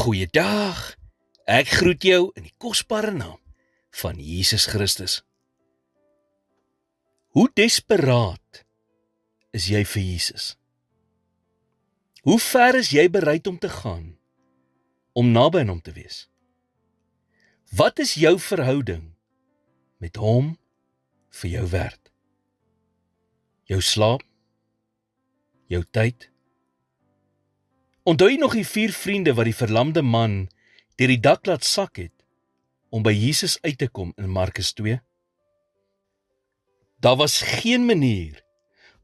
Goeiedag, ek groet jou in die kosbare naam van Jesus Christus. Hoe desperaat is jy vir Jesus? Hoe ver is jy bereid om te gaan, om naby aan hom te wees? Wat is jou verhouding met hom vir jou werd? Jou slaap? Jou tyd? Onthou jy nog die 4 vriende wat die verlamde man deur die dak laat sak het, om by Jesus uit te kom in Markus 2? Daar was geen manier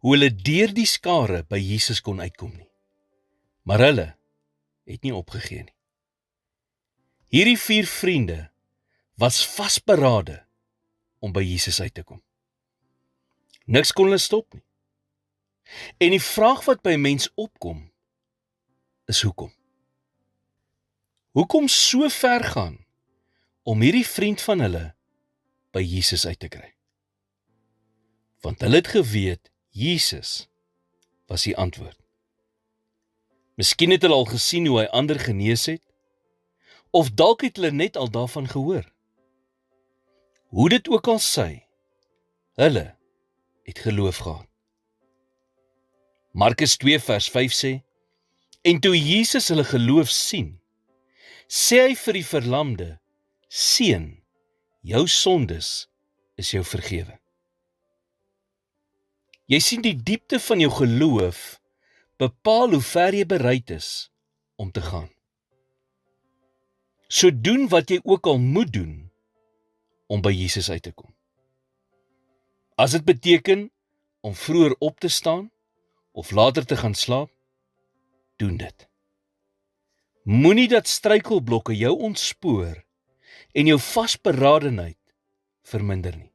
hoe hulle deur die skare by Jesus kon uitkom nie. Maar hulle het nie opgegee nie. Hierdie 4 vriende was vasberade om by Jesus uit te kom. Niks kon hulle stop nie. En die vraag wat by 'n mens opkom, is hoekom? Hoekom so ver gaan om hierdie vriend van hulle by Jesus uit te kry? Want hulle het geweet, Jesus was die antwoord. Miskien het hulle al gesien hoe hy ander genees het, of dalk het hulle net al daarvan gehoor. Hoe dit ook al sy, hulle het geloof gehad. Markus 2 vers 5 sê, en toe Jesus hulle geloof sien, sê hy vir die verlamde, seun, jou sondes is jou vergewe. Jy sien, die diepte van jou geloof bepaal hoe ver jy bereid is om te gaan. So doen wat jy ook al moet doen om by Jesus uit te kom. As dit beteken om vroeër op te staan of later te gaan slaap, doen dit. Moenie dat struikelblokke jou ontspoor en jou vasberadenheid verminder nie.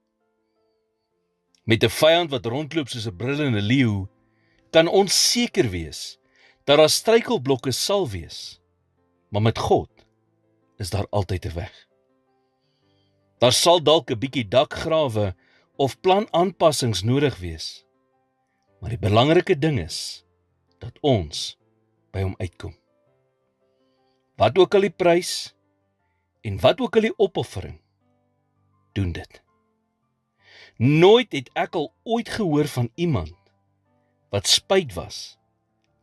Met 'n vyand wat rondloop soos 'n brullende leeu, kan ons seker wees dat daar struikelblokke sal wees, maar met God is daar altyd 'n weg. Daar sal dalk 'n bietjie dakgrawe of planaanpassings nodig wees, maar die belangrike ding is dat ons by hom uitkom. Wat ook al die prys en wat ook al die opoffering, doen dit. Nooit het ek al ooit gehoor van iemand wat spyt was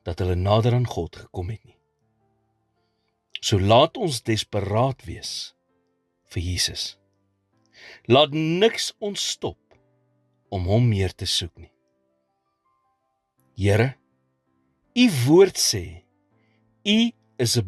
dat hulle nader aan God gekom het nie. So laat ons desperaat wees vir Jesus. Laat niks ons stop om hom meer te soek nie. Here, u woord sê, u is 'n